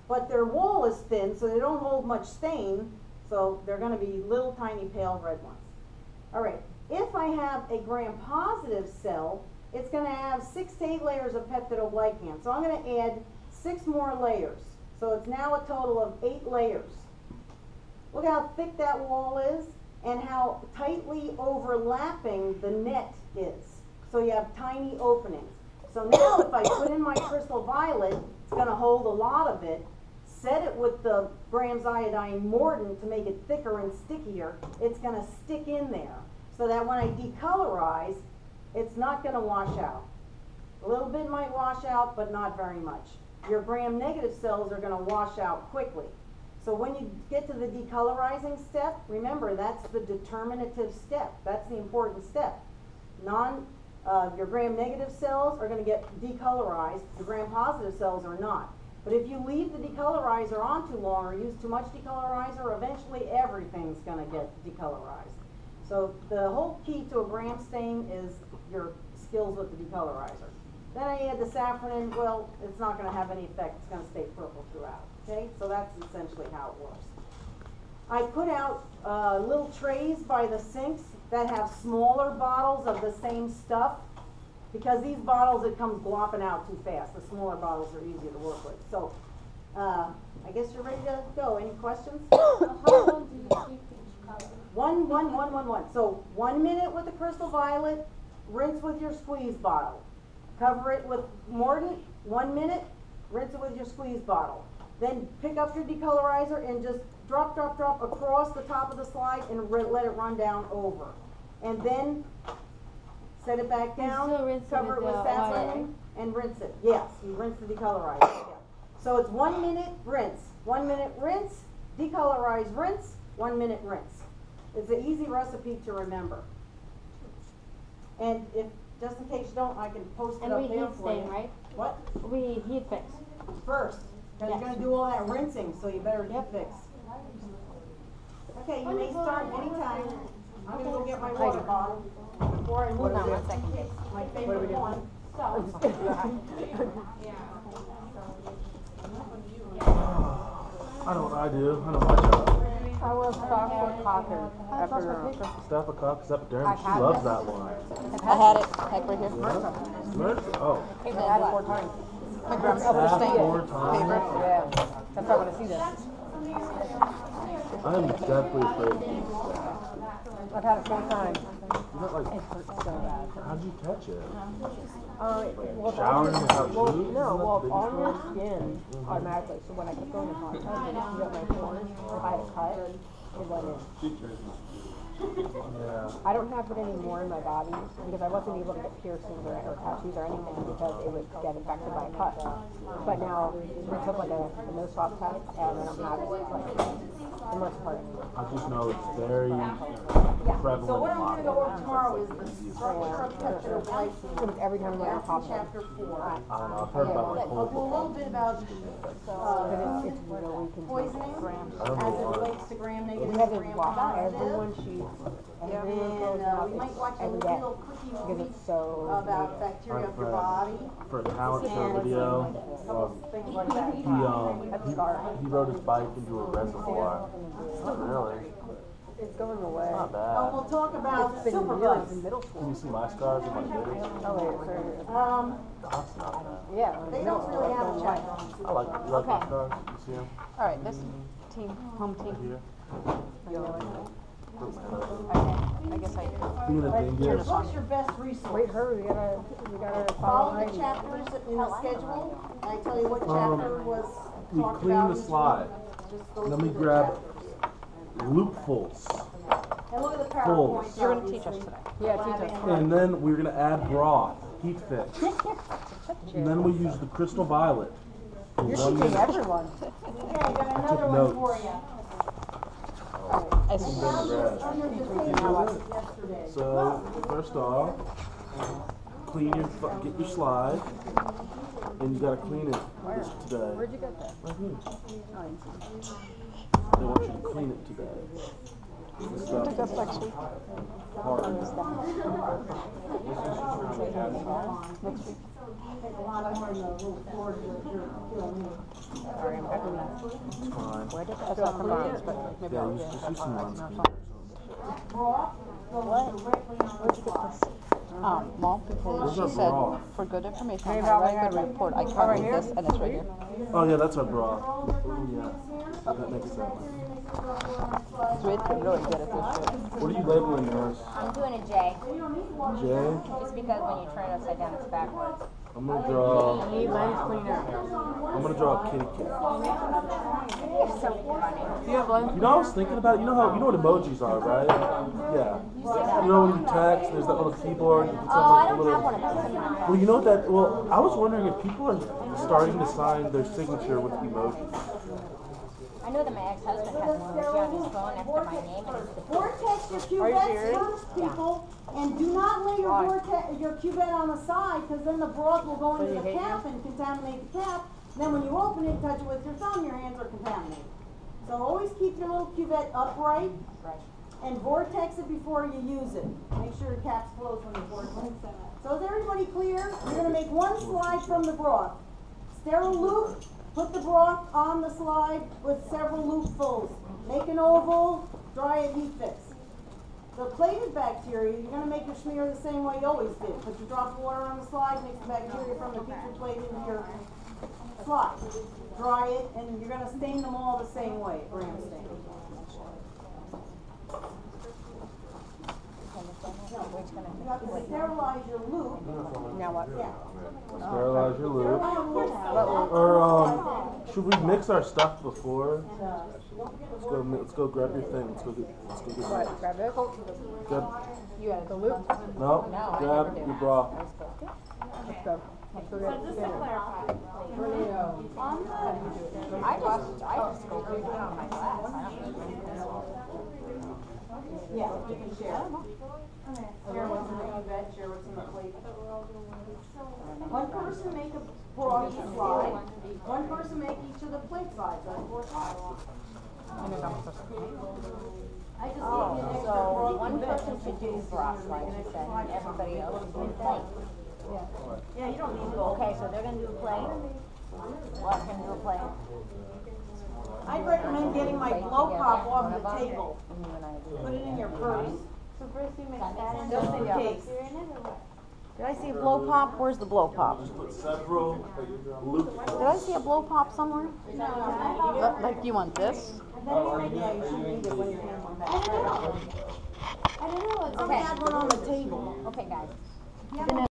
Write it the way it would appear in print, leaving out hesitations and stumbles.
but their wool is thin, so they don't hold much stain, so they're going to be little tiny pale red ones. All right, if I have a gram-positive cell, it's going to have 6 to 8 layers of peptidoglycan. So I'm going to add 6 more layers. So it's now a total of 8 layers. Look how thick that wall is and how tightly overlapping the net is. So you have tiny openings. So now if I put in my crystal violet, it's going to hold a lot of it. Set it with the grams iodine mordant to make it thicker and stickier. It's going to stick in there so that when I decolorize, it's not going to wash out. A little bit might wash out, but not very much. Your gram-negative cells are going to wash out quickly. So when you get to the decolorizing step, remember that's the determinative step. That's the important step. Your gram-negative cells are going to get decolorized. The gram-positive cells are not. But if you leave the decolorizer on too long or use too much decolorizer, eventually everything's going to get decolorized. So the whole key to a gram stain is your skills with the decolorizer. Then I add the saffron in. Well, it's not going to have any effect. It's going to stay purple throughout. Okay, so that's essentially how it works. I put out little trays by the sinks that have smaller bottles of the same stuff, because these bottles, it comes glopping out too fast. The smaller bottles are easier to work with. So I guess you're ready to go. Any questions? How long do you keep each color? One. So 1 minute with the crystal violet, rinse with your squeeze bottle. Cover it with mordant, 1 minute, rinse it with your squeeze bottle. Then pick up your decolorizer and just drop across the top of the slide and let it run down over. And then set it back down, cover it with saffron, and rinse it. Yes, you rinse the decolorizer. Yeah. So it's 1 minute, rinse. 1 minute, rinse, decolorize, rinse, 1 minute, rinse. It's an easy recipe to remember. And if, just in case you don't, I can post it up there for you. And we heat stain, right? What? We heat fix. First, because you're going to do all that rinsing, so you better heat fix. Okay, you may start anytime. I'm going to go get my water bottle before I move on. My favorite one. I know what I do. I know my job. I was staphylococcus. Staphylococcus epidermis. She loves that one. I had it. Heck, right here. Smirk? Oh. I had it 4 times. My grandma Staph 4 times? Yeah. That's why I want to see this. I am definitely afraid. I've had it 4 times. Is that like, It hurts so bad. how'd you catch it? Well, Showering without shoes? no, well, it's on your skin automatically. So when I kept going to hot tub, and you got my pores, if I had a cut, it went in. Yeah. I don't have it anymore in my body because I wasn't able to get piercings or tattoos or anything because it would get infected by a cut. But now we took like a nose swab test and I don't have it like the most part. I just know it's very prevalent. So what I'm going to go over tomorrow is the structure of It peptidoglycan. was every time I That's pop in chapter 4. I don't know. I've heard about like I'll do a little bit about it's really poisoning I don't as it know why. relates to gram-negative we and had to watch gram-positive. everyone sheet. Everyone And goes out we might watch a every day little quickie because movie it's so about bacteria of your body. For a talent show video, Things like that. he rode his bike into a reservoir. Not really. it's going away. It's not Oh, bad. we'll talk about It's been years in superbugs. middle Can school. you see my scars and my niggas? Oh wait, sorry. That's not bad. Yeah. They don't really have a chapter on I like, you like my scars? You see them? All right, this team, home team. Here. I guess I. Being a dingus. What's your best resource? Wait, hurry! We gotta Follow follow the Heidi. chapters in the schedule. And I tell you what chapter was We talked clean about. the slide. Just go Then through we the grab chapters. loopfuls. And look at the Folds. PowerPoint. You're gonna teach us today. Yeah, teach us. And then we're gonna add broth, heat fix. And then we use the crystal violet. For You're 1 teaching minute. everyone. Okay, got another one notes. for you. Under the table yesterday. So first off, clean your get your slide, and you gotta clean it today. Where'd you get that? Right here. Oh, They want you to clean it today. This stuff that's next week. hard. Next week. Take a lot more than the little cord that you're killing me. Sorry, I'm having that. It's fine. Where did that come from? But maybe Yeah, I'll just use some lens cleaner. Broth goes directly on the slide. Mom, because Where's she our said, broth? for good information, on how to write the report, I copied this and it's right here. Oh yeah, that's our broth. Oh yeah, that makes sense. Sweet, you're really good at this shit. What are you labeling yours? I'm doing a J. J? It's because when you turn it upside down, it's backwards. I'm gonna draw. I need lens cleaner. I'm gonna draw a kitty cat. You're so funny. Do you have lens? You know, I was thinking about it. You know what emojis are, right? Yeah. You know when you text, there's that little keyboard. You can send Oh, I like a don't little. have one of those in my Well, you know what that? Well, I was wondering if people are starting to sign their signature with emojis. I know that my ex-husband has an emoji on his phone after my name, and it's the Vortex your cuvettes first, people, and do not lay your cuvette on the side, because then the broth will go into the cap and contaminate the cap. Then when you open it, touch it with your thumb, your hands are contaminated. So always keep your little cuvette upright, and vortex it before you use it. Make sure your cap's closed when you vortex. So is everybody clear? You're going to make one slide from the broth. Sterile loop. Put the broth on the slide with several loopfuls. Make an oval, dry it, heat fix. The plated bacteria, you're going to make your smear the same way you always did. Put your drop of water on the slide, mix the bacteria from the picture plate into your slide. Dry it, and you're going to stain them all the same way, gram stain. You have to sterilize your loop. Now what? Yeah. Sterilize your loop. Or, Or should we mix our stuff before? Let's go grab your thing. Let's go get. What? Grab it? Grab. You had the loop? No. Grab your broth. Let's go. Let's go get just to clarify, Tornado. I just go read it on my glass. I don't yeah, you can share. Share what's in the cuvette, share what's in the plate. One person make a broth slide. One person make each of the plate sides. That's 4 sides. I just gave you an extra So broth one cuvette. person should do broth, like you said, and everybody else should do plate. Yeah, you don't need to. Okay, so they're gonna do a plate. What's gonna do a plate? I'd recommend getting my blow pop off the table. Put it in your purse. So first you mix that in. Just in case. Did I see a blow pop? Where's the blow pop? Just put several loops. Did I see a blow pop somewhere? Like, do you want this? Yeah, you should need it when you're handling that. I don't know. I had one on the table. Okay, guys.